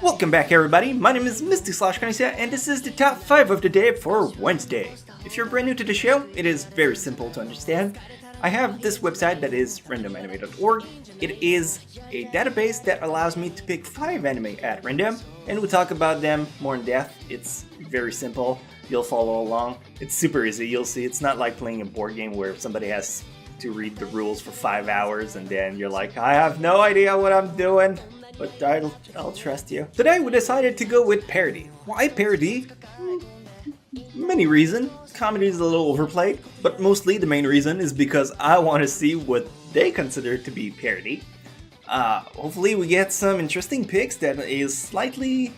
Welcome back everybody, my name is Misty/Kanisa and this is the top 5 of the day for Wednesday. If you're brand new to the show, it is very simple to understand. I have this website that is randomanime.org. It is a database that allows me to pick 5 anime at random, and we talk about them more in depth. It's very simple, you'll follow along. It's super easy, you'll see. It's not like playing a board game where somebody has to read the rules for 5 hours and then you're like, I have no idea what I'm doing. But I'll trust you. Today we decided to go with parody. Why parody? Many reasons. Comedy is a little overplayed, but mostly the main reason is because I want to see what they consider to be parody. Hopefully we get some interesting picks that is slightly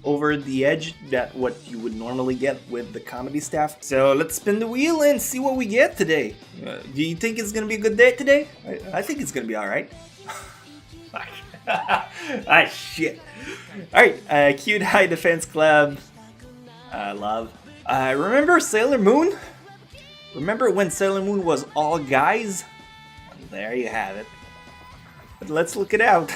over the edge that what you would normally get with the comedy stuff. So let's spin the wheel and see what we get today. Do you think it's gonna be a good day today? I think it's gonna be alright. Ah shit. Alright, Cute High Defense Club. Love. Remember Sailor Moon? Remember when Sailor Moon was all guys? Well, there you have it. But let's look it out.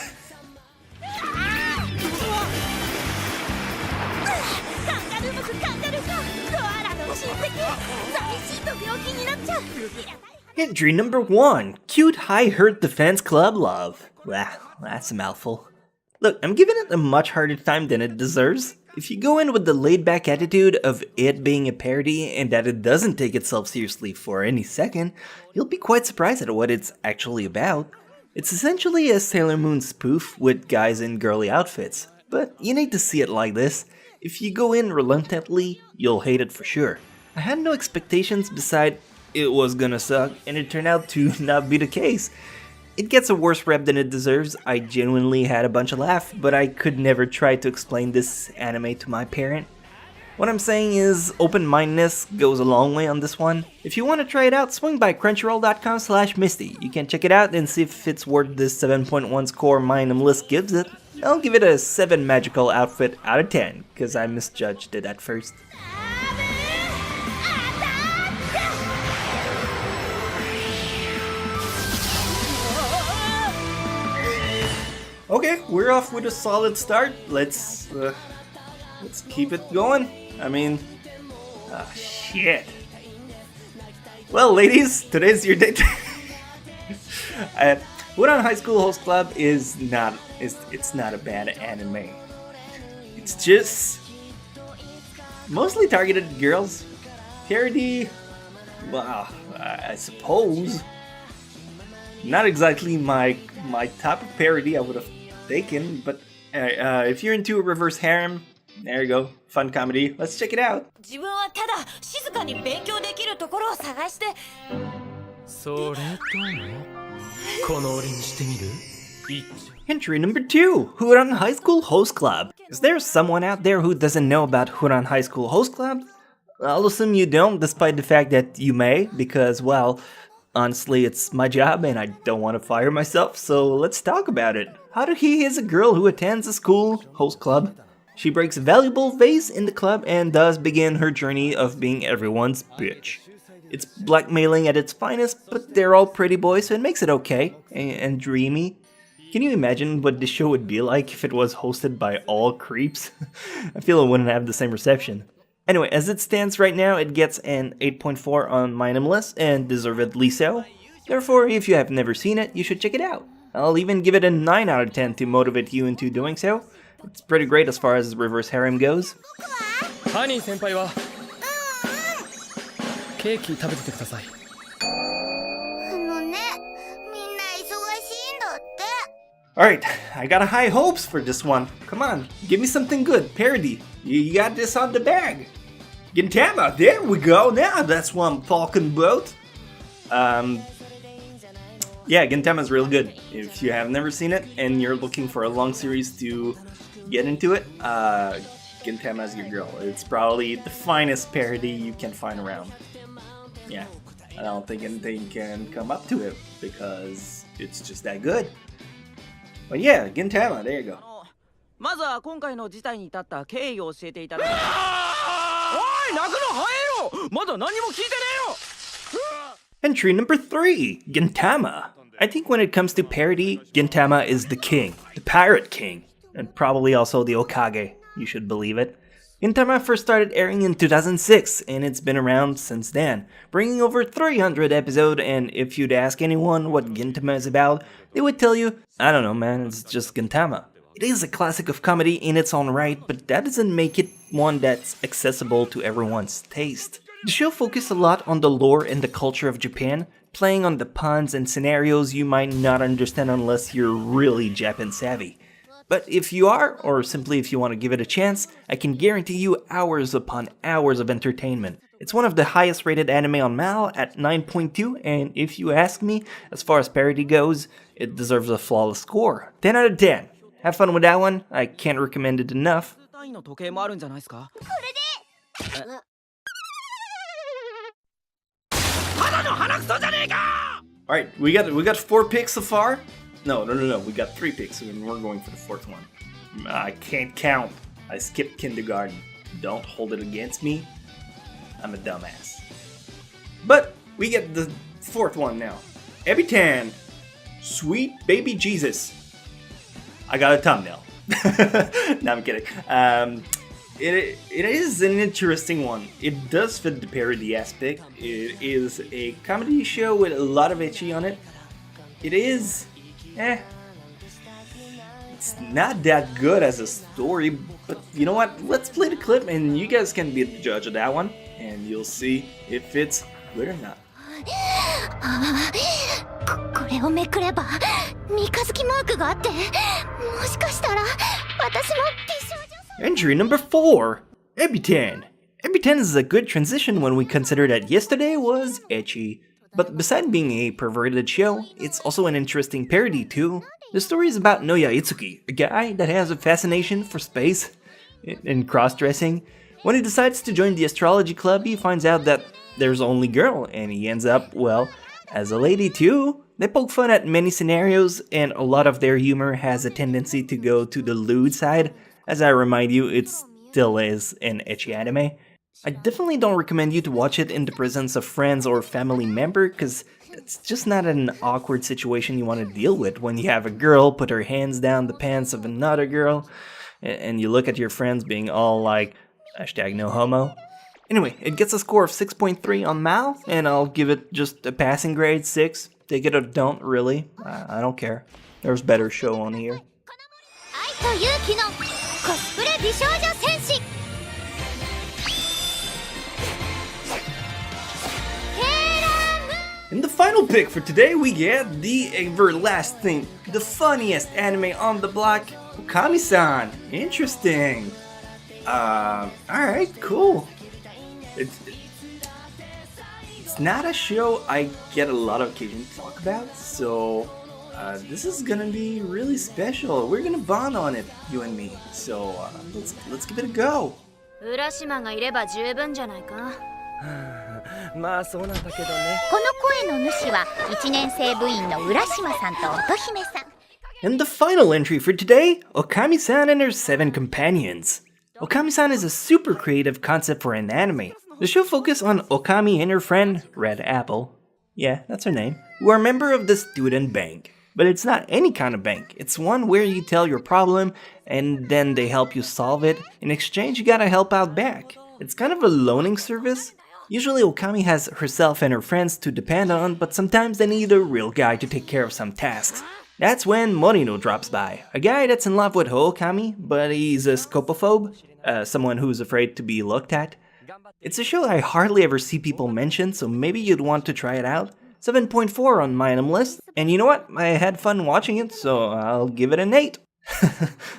Entry number 1, Cute High Hurt Defense Club Love. Wow, that's a mouthful. Look, I'm giving it a much harder time than it deserves. If you go in with the laid-back attitude of it being a parody and that it doesn't take itself seriously for any second, you'll be quite surprised at what it's actually about. It's essentially a Sailor Moon spoof with guys in girly outfits, but you need to see it like this. If you go in reluctantly, you'll hate it for sure. I had no expectations beside it was gonna suck, and it turned out to not be the case. It gets a worse rep than it deserves. I genuinely had a bunch of laughs, but I could never try to explain this anime to my parent. What I'm saying is, open-mindedness goes a long way on this one. If you want to try it out, swing by crunchyroll.com/misty. You can check it out and see if it's worth this 7.1 score my list gives it. I'll give it a 7 magical outfit out of 10, because I misjudged it at first. Okay, we're off with a solid start. Let's keep it going. I mean, shit. Well, ladies, today's your day. Huran High School Host Club is not a bad anime. It's just mostly targeted at girls. Parody, well, I suppose. Not exactly my type of parody I would have taken, but if you're into a reverse harem, there you go, fun comedy. Let's check it out. Entry number 2, Huran High School Host Club. Is there someone out there who doesn't know about Huran High School Host Club? I'll assume you don't, despite the fact that you may, because, well, honestly, it's my job and I don't want to fire myself, so let's talk about it. Haruhi is a girl who attends a school host club. She breaks a valuable vase in the club and does begin her journey of being everyone's bitch. It's blackmailing at its finest, but they're all pretty boys, so it makes it okay and dreamy. Can you imagine what this show would be like if it was hosted by all creeps? I feel it wouldn't have the same reception. Anyway, as it stands right now, it gets an 8.4 on my list, and deservedly so. Therefore, if you have never seen it, you should check it out. I'll even give it a 9 out of 10 to motivate you into doing so. It's pretty great as far as reverse harem goes. Honey Senpai wa cake 食べててください. Alright, I got high hopes for this one. Come on, give me something good. Parody. You got this on the bag. Gintama, there we go. Now that's what I'm talking about. Yeah, Gintama is really good. If you have never seen it and you're looking for a long series to get into it, Gintama is your girl. It's probably the finest parody you can find around. Yeah, I don't think anything can come up to it because it's just that good. But yeah, Gintama, there you go. まずは今回の事態に至った経緯を教えていただきます。おい、泣くの早えよ。まだ何も聞いてねえよ。Entry number 3, Gintama. I think when it comes to parody, Gintama is the king, the pirate king. and probably also the Okage, you should believe it. Gintama first started airing in 2006, and it's been around since then, bringing over 300 episodes, and if you'd ask anyone what Gintama is about, they would tell you, I don't know man, it's just Gintama. It is a classic of comedy in its own right, but that doesn't make it one that's accessible to everyone's taste. The show focused a lot on the lore and the culture of Japan, playing on the puns and scenarios you might not understand unless you're really Japan savvy. But if you are, or simply if you want to give it a chance, I can guarantee you hours upon hours of entertainment. It's one of the highest rated anime on Mal at 9.2, and if you ask me, as far as parody goes, it deserves a flawless score. 10 out of 10. Have fun with that one, I can't recommend it enough. 単位の時計もあるんじゃないですかただの鼻くそじゃねえか Alright, we got 4 picks so far? No, we got 3 picks and we're going for the 4th one. I can't count. I skipped kindergarten. Don't hold it against me. I'm a dumbass. But we get the 4th one now. Ebitan, Sweet Baby Jesus. I got a thumbnail. No, I'm kidding. It is an interesting one. It does fit the parody aspect. It is a comedy show with a lot of ecchi on it. It is, it's not that good as a story, but you know what? Let's play the clip and you guys can be the judge of that one, and you'll see if it's good or not. これをめくれば三日月マークがあってもしかしたら私も美少女 Entry number 4, Ebitan. Ebitan is a good transition when we consider that yesterday was ecchi. But besides being a perverted show, it's also an interesting parody too. The story is about Noya Itsuki, a guy that has a fascination for space and cross-dressing. When he decides to join the astrology club, he finds out that there's only girl, and he ends up, well, as a lady too. They poke fun at many scenarios, and a lot of their humor has a tendency to go to the lewd side. As I remind you, it still is an ecchi anime. I definitely don't recommend you to watch it in the presence of friends or family member, cause it's just not an awkward situation you want to deal with when you have a girl put her hands down the pants of another girl, and you look at your friends being all like, #NoHomo. Anyway, it gets a score of 6.3 on Mal, and I'll give it just a passing grade, 6. Take it or don't, really. I don't care. There's better show on here. 愛と勇気のコスプレ美少女戦士 And the final pick for today, we get the everlasting, the funniest anime on the block, Okami-san. Interesting. Alright, cool. It's not a show I get a lot of occasion to talk about, so this is gonna be really special. We're gonna bond on it, you and me. So let's give it a go. 浦島がいれば十分じゃないかまあそうなんだけどねこの声の主は1年生部員の浦島さんと乙姫さん And the final entry for today, Okami-san and her 7 companions. Okami-san is a super creative concept for an anime. The show focuses on Okami and her friend, Red Apple, yeah, that's her name, who are a member of the student bank. But it's not any kind of bank, it's one where you tell your problem and then they help you solve it. In exchange, you gotta help out back. It's kind of a loaning service. Usually Okami has herself and her friends to depend on, but sometimes they need a real guy to take care of some tasks. That's when Morino drops by, a guy that's in love with Okami, but he's a scopophobe, someone who's afraid to be looked at. It's a show I hardly ever see people mention, so maybe you'd want to try it out. 7.4 on my item list, and you know what? I had fun watching it, so I'll give it an 8.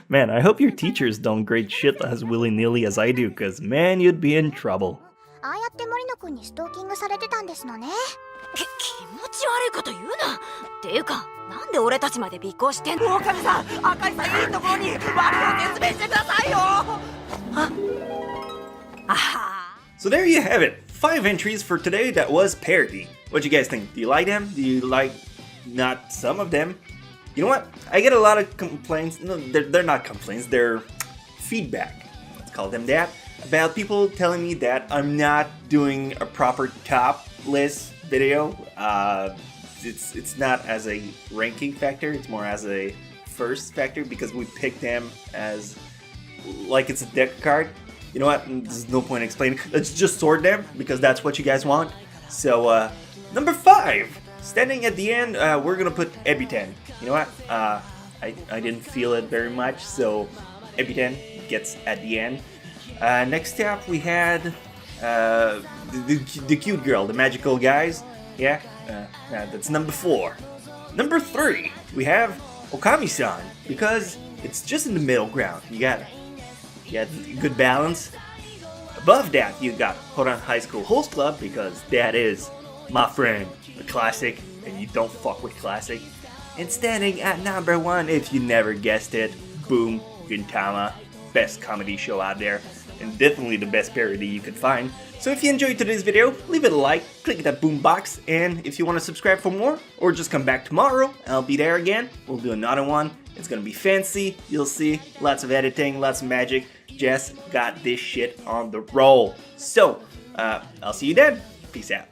Man, I hope your teachers don't grade shit as willy-nilly as I do, cause man, you'd be in trouble. ああやって森野くんにストーキングされてたんですのね気持ち悪いこと言うなっていうかなんで俺たちまで尾行してんの狼さん赤井さんいいところに悪を説明してくださいよあは So there you have it, 5 entries for today that was parody. What you guys think? Do you like them? Do you like not some of them? You know what? I get a lot of complaints, no, they're not complaints, they're feedback, let's call them that, about people telling me that I'm not doing a proper top list video. It's not as a ranking factor, it's more as a first factor because we picked them as like it's a deck card. You know what? There's no point explaining. Let's just sort them because that's what you guys want. So number 5, standing at the end, we're gonna put Ebiten. You know what? I didn't feel it very much, so Ebiten gets at the end. Next up, we had the cute girl, the magical guys. Yeah, that's number 4. Number 3, we have Okami-san, because it's just in the middle ground. You got good balance. Above that, you got Horan High School Host Club, because that is, my friend, a classic, and you don't fuck with classic. And standing at number 1, if you never guessed it, boom, Gintama, best comedy show out there, and definitely the best parody you could find. So if you enjoyed today's video, leave it a like, click that boom box, and if you want to subscribe for more, or just come back tomorrow, I'll be there again. We'll do another one. It's gonna be fancy, you'll see, lots of editing, lots of magic. Jess got this shit on the roll. So, I'll see you then. Peace out.